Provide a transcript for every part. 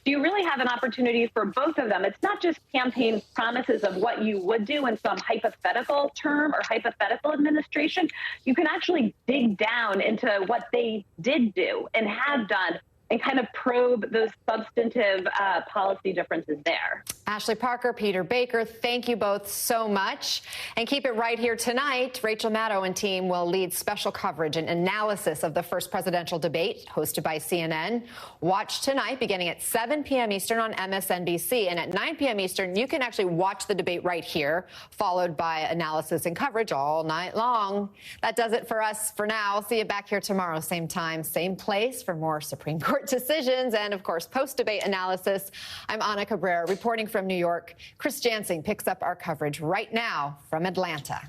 So you really have an opportunity for both of them. It's not just campaign promises of what you would do in some hypothetical term or hypothetical administration. You can actually dig down into what they did do and have done and kind of probe those substantive policy differences there. Ashley Parker, Peter Baker, thank you both so much. And keep it right here tonight. Rachel Maddow and team will lead special coverage and analysis of the first presidential debate hosted by CNN. Watch tonight beginning at 7 p.m. Eastern on MSNBC. And at 9 p.m. Eastern, you can actually watch the debate right here, followed by analysis and coverage all night long. That does it for us for now. I'll see you back here tomorrow, same time, same place for more Supreme Court decisions and, of course, post-debate analysis. I'm Ana Cabrera reporting from New York. Chris Jansing picks up our coverage right now from Atlanta.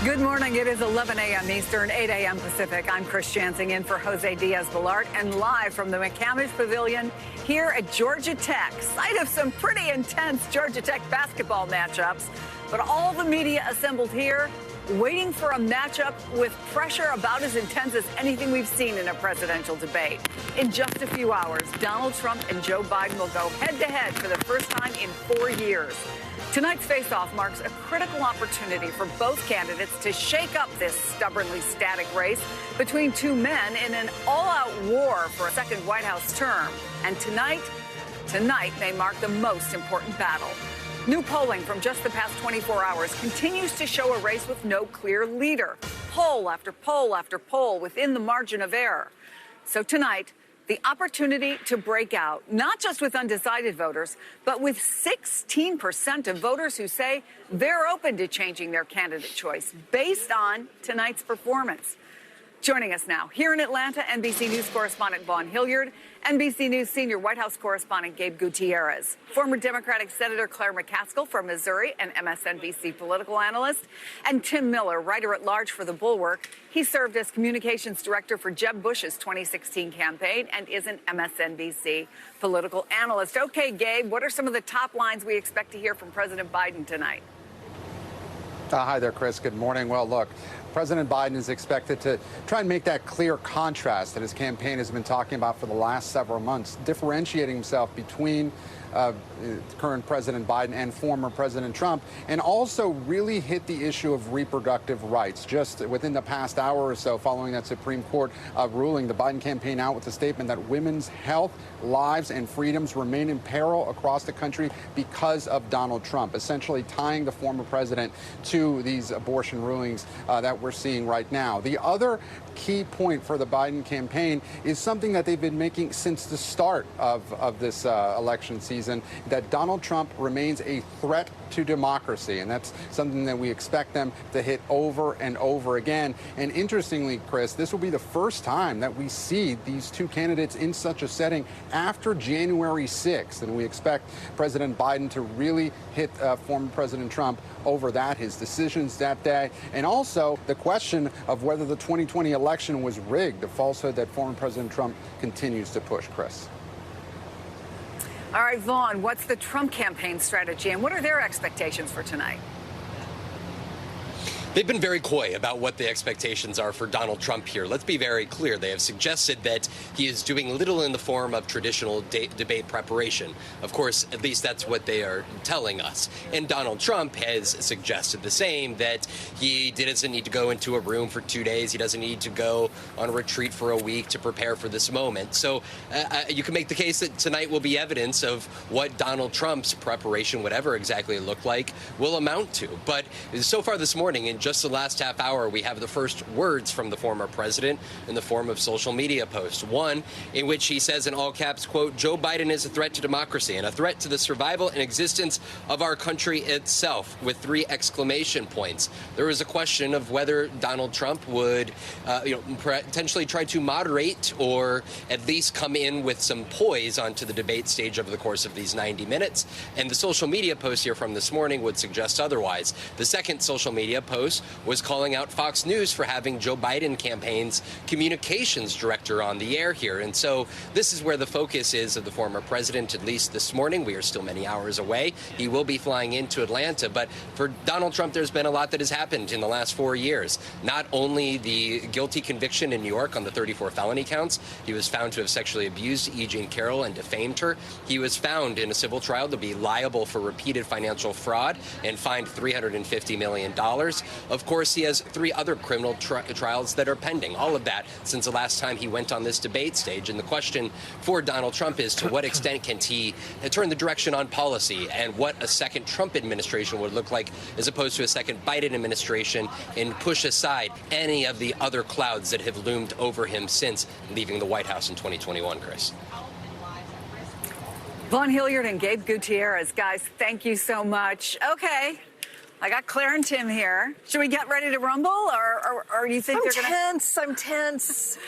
Good morning. It is 11 a.m. Eastern, 8 a.m. Pacific. I'm Chris Jansing in for José Díaz-Balart and live from the McCamish Pavilion here at Georgia Tech, site of some pretty intense Georgia Tech basketball matchups. But all the media assembled here waiting for a matchup with pressure about as intense as anything we've seen in a presidential debate. In just a few hours, Donald Trump and Joe Biden will go head-to-head for the first time in 4 years. Tonight's face-off marks a critical opportunity for both candidates to shake up this stubbornly static race between two men in an all-out war for a second White House term. And tonight may mark the most important battle. New polling from just the past 24 hours continues to show a race with no clear leader. Poll after poll after poll within the margin of error. So tonight, the opportunity to break out, not just with undecided voters, but with 16% of voters who say they're open to changing their candidate choice based on tonight's performance. Joining us now, here in Atlanta, NBC News correspondent Vaughn Hilliard, NBC News senior White House correspondent Gabe Gutierrez, former Democratic Senator Claire McCaskill from Missouri and MSNBC political analyst, and Tim Miller, writer-at-large for The Bulwark. He served as communications director for Jeb Bush's 2016 campaign and is an MSNBC political analyst. Okay, Gabe, what are some of the top lines we expect to hear from President Biden tonight? Hi there, Chris. Good morning. Well, look, President Biden is expected to try and make that clear contrast that his campaign has been talking about for the last several months, differentiating himself between current President Biden and former President Trump, and also really hit the issue of reproductive rights. Just within the past hour or so following that Supreme Court ruling, the Biden campaign out with a statement that women's health, lives, and freedoms remain in peril across the country because of Donald Trump, essentially tying the former president to these abortion rulings that we're seeing right now. The other key point for the Biden campaign is something that they've been making since the start of this election season, that Donald Trump remains a threat to democracy. And that's something that we expect them to hit over and over again. And interestingly, Chris, this will be the first time that we see these two candidates in such a setting after January 6th. And we expect President Biden to really hit former President Trump over that, his decisions that day, and also the question of whether the 2020 election was rigged, the falsehood that former President Trump continues to push, Chris. All right, Vaughn, what's the Trump campaign strategy and what are their expectations for tonight? They've been very coy about what the expectations are for Donald Trump here. Let's be very clear. They have suggested that he is doing little in the form of traditional debate preparation. Of course, at least that's what they are telling us. And Donald Trump has suggested the same, that he doesn't need to go into a room for 2 days. He doesn't need to go on a retreat for a week to prepare for this moment. So you can make the case that tonight will be evidence of what Donald Trump's preparation, whatever exactly it looked like, will amount to. But so far this morning, in just the last half hour, we have the first words from the former president in the form of social media posts. One in which he says in all caps, quote, "Joe Biden is a threat to democracy and a threat to the survival and existence of our country itself," with 3 exclamation points. There was a question of whether Donald Trump would potentially try to moderate or at least come in with some poise onto the debate stage over the course of these 90 minutes. And the social media post here from this morning would suggest otherwise. The second social media post News was calling out Fox News for having Joe Biden campaign's communications director on the air here. And so this is where the focus is of the former president, at least this morning. We are still many hours away. He will be flying into Atlanta. But for Donald Trump, there's been a lot that has happened in the last 4 years. Not only the guilty conviction in New York on the 34 felony counts, he was found to have sexually abused E. Jean Carroll and defamed her. He was found in a civil trial to be liable for repeated financial fraud and fined $350 million. Of course, he has 3 other criminal trials that are pending. All of that since the last time he went on this debate stage. And the question for Donald Trump is, to what extent can he turn the direction on policy and what a second Trump administration would look like as opposed to a second Biden administration, and push aside any of the other clouds that have loomed over him since leaving the White House in 2021, Chris. Vaughn Hilliard and Gabe Gutierrez. Guys, thank you so much. Okay. I got Claire and Tim here. Should we get ready to rumble, or do you think they're going to? I'm tense.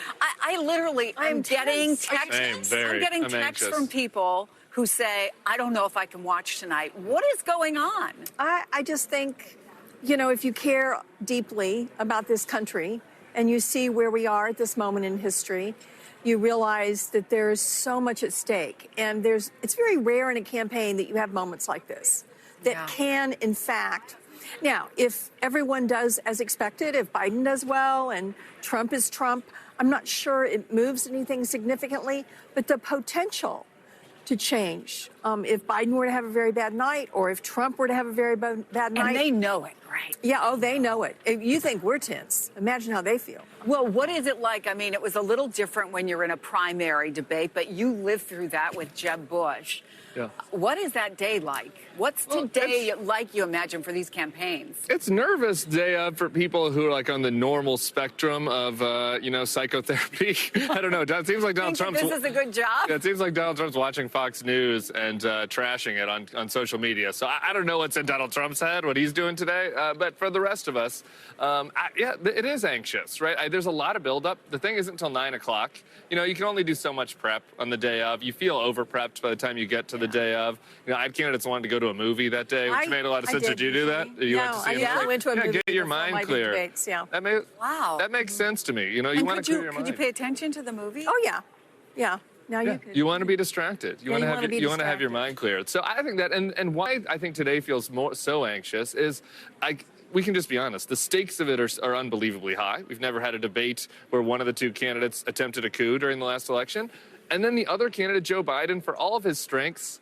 I literally, I'm getting texts. I'm getting texts from people who say, I don't know if I can watch tonight. What is going on? I just think, if you care deeply about this country and you see where we are at this moment in history, you realize that there's so much at stake. And it's very rare in a campaign that you have moments like this that can, in fact, now, if everyone does as expected, if Biden does well and Trump is Trump, I'm not sure it moves anything significantly, but the potential to change, if Biden were to have a very bad night or if Trump were to have a very bad night. And they know it, right? Yeah, they know it. If you think we're tense, imagine how they feel. Well, what is it like? I mean, it was a little different when you're in a primary debate, but you lived through that with Jeb Bush. Yeah. What is that day like? What's today like, you imagine, for these campaigns? It's nervous day of for people who are like on the normal spectrum of, psychotherapy. I don't know. It seems like Donald Trump's... This is a good job? Yeah, it seems like Donald Trump's watching Fox News and trashing it on social media. So I don't know what's in Donald Trump's head, what he's doing today. But for the rest of us, it is anxious, right? There's a lot of buildup. The thing isn't until 9 o'clock. You can only do so much prep on the day of. You feel over-prepped by the time you get to the day of. I had candidates wanted to go to a movie that day, which made a lot of sense. Did you do that? You went to see I went to a movie. Get your mind clear. Debates, That makes sense to me. You want to clear your mind. Could you pay attention to the movie? Oh, yeah. Now you could. You want to be distracted. You want to have your mind cleared. So I think that, and why I think today feels so anxious is we can just be honest. The stakes of it are unbelievably high. We've never had a debate where one of the two candidates attempted a coup during the last election. And then the other candidate, Joe Biden, for all of his strengths,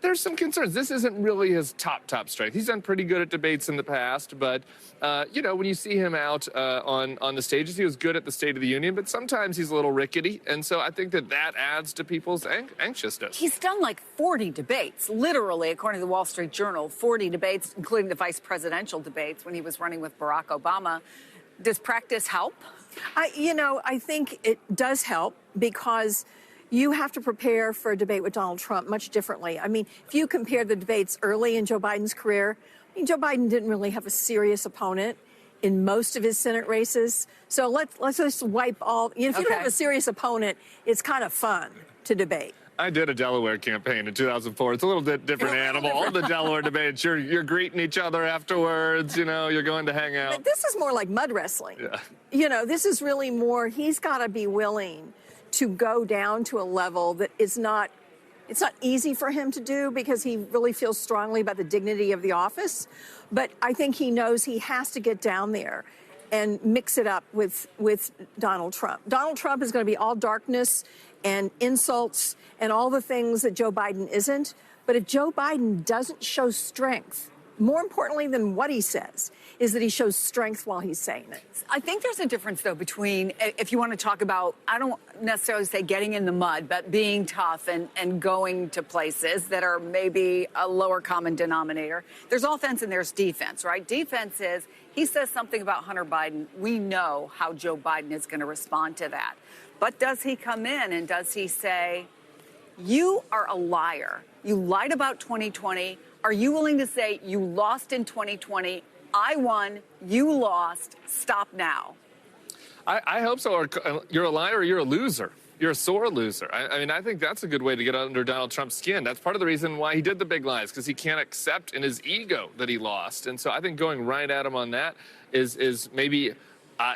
there's some concerns. This isn't really his top strength. He's done pretty good at debates in the past, but, when you see him out on the stages, he was good at the State of the Union, but sometimes he's a little rickety. And so I think that adds to people's anxiousness. He's done like 40 debates, literally, according to the Wall Street Journal, 40 debates, including the vice presidential debates when he was running with Barack Obama. Does practice help? I think it does help because you have to prepare for a debate with Donald Trump much differently. I mean, if you compare the debates early in Joe Biden's career, Joe Biden didn't really have a serious opponent in most of his Senate races. So let's just wipe all. If you don't have a serious opponent, it's kind of fun to debate. I did a Delaware campaign in 2004. It's a little bit different animal. The Delaware debates, you're greeting each other afterwards. You're going to hang out. But this is more like mud wrestling. Yeah. This is really more. He's got to be willing to go down to a level that it's not easy for him to do because he really feels strongly about the dignity of the office. But I think he knows he has to get down there and mix it up with Donald Trump. Donald Trump is going to be all darkness and insults and all the things that Joe Biden isn't. But if Joe Biden doesn't show strength, more importantly than what he says, is that he shows strength while he's saying it. I think there's a difference, though, between, if you want to talk about, I don't necessarily say getting in the mud, but being tough and going to places that are maybe a lower common denominator. There's offense and there's defense, right? Defense is, he says something about Hunter Biden. We know how Joe Biden is going to respond to that. But does he come in and does he say, you are a liar. You lied about 2020. Are you willing to say you lost in 2020? I won, you lost, stop now? I hope so. Or you're a liar or you're a loser. you're a sore loser. I mean, I think that's a good way to get under Donald Trump's skin. That's part of the reason why he did the big lies, because he can't accept in his ego that he lost. And so I think going right at him on that is maybe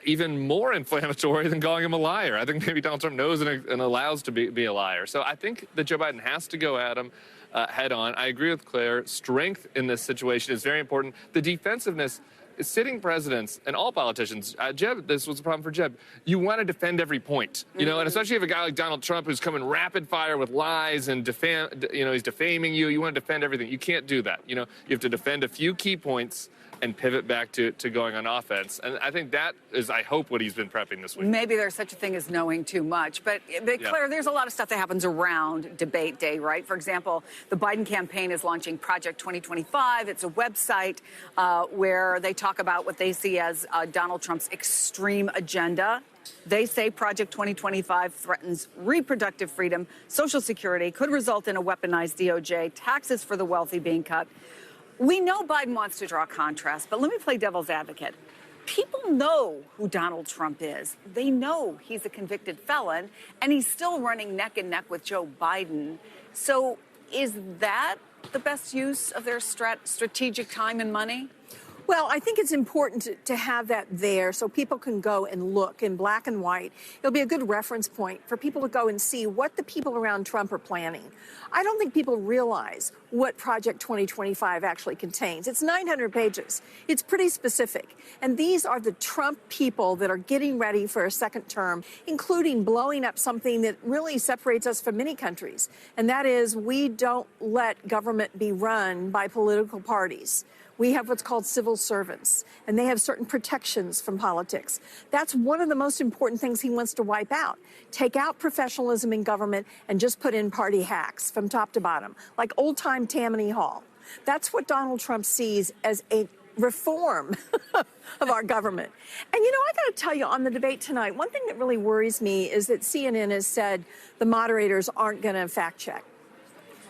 even more inflammatory than calling him a liar. I think maybe Donald Trump knows and allows to be a liar. So I think that Joe Biden has to go at him head on. I agree with Claire. Strength in this situation is very important. The defensiveness, sitting presidents and all politicians, Jeb, this was a problem for Jeb. You want to defend every point, you know, and especially if a guy like Donald Trump who's coming rapid fire with lies and he's defaming you. You want to defend everything. You can't do that. You know, you have to defend a few key points and pivot back to going on offense. And I think that is, I hope, what he's been prepping this week. Maybe there's such a thing as knowing too much. But Claire, there's a lot of stuff that happens around debate day, right? For example, the Biden campaign is launching Project 2025. It's a website where they talk about what they see as Donald Trump's extreme agenda. They say Project 2025 threatens reproductive freedom, Social Security, could result in a weaponized DOJ, taxes for the wealthy being cut. We know Biden wants to draw contrast, but let me play devil's advocate. People know who Donald Trump is. They know he's a convicted felon, and he's still running neck and neck with Joe Biden. So is that the best use of their strategic time and money? Well, I think it's important to have that there so people can go and look in black and white. It'll be a good reference point for people to go and see what the people around Trump are planning. I don't think people realize what Project 2025 actually contains. It's 900 pages. It's pretty specific. And these are the Trump people that are getting ready for a second term, including blowing up something that really separates us from many countries. And that is, we don't let government be run by political parties. We have what's called civil servants, and they have certain protections from politics. That's one of the most important things he wants to wipe out. Take out professionalism in government and just put in party hacks from top to bottom, like old-time Tammany Hall. That's what Donald Trump sees as a reform of our government. And, you know, I got to tell you, on the debate tonight, one thing that really worries me is that CNN has said the moderators aren't going to fact check.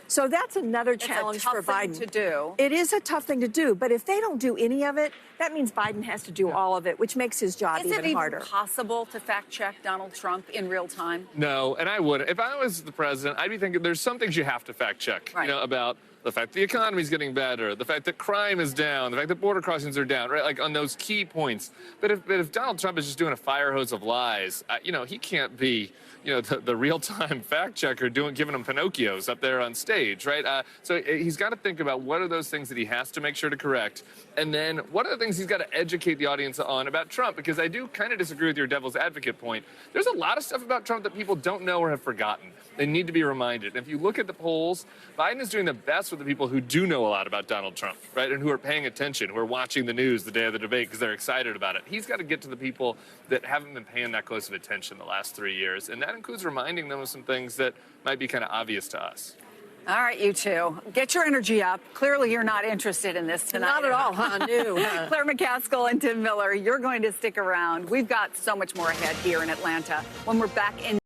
So that's another challenge for Biden to do. It is a tough thing to do, but if they don't do any of it, that means Biden has to do all of it, which makes his job even harder. Is it even possible to fact check Donald Trump in real time? No, and I wouldn't. If I was the president, I'd be thinking there's some things you have to fact check, right, you know, about the fact the economy's getting better, the fact that crime is down, the fact that border crossings are down, right? Like on those key points. But if Donald Trump is just doing a fire hose of lies, you know, he can't be, you know, the real-time fact checker giving them Pinocchios up there on stage, right? So he's got to think about what are those things that he has to make sure to correct, and then what are the things he's got to educate the audience on about Trump, because I do kind of disagree with your devil's advocate point. There's a lot of stuff about Trump that people don't know or have forgotten. They need to be reminded. And if you look at the polls, Biden is doing the best with the people who do know a lot about Donald Trump, right, and who are paying attention, who are watching the news the day of the debate because they're excited about it. He's got to get to the people that haven't been paying that close of attention the last 3 years, and that includes reminding them of some things that might be kind of obvious to us. All right, you two, get your energy up. Clearly, you're not interested in this tonight. Not at all, huh? No. Claire McCaskill and Tim Miller, you're going to stick around. We've got so much more ahead here in Atlanta when we're back in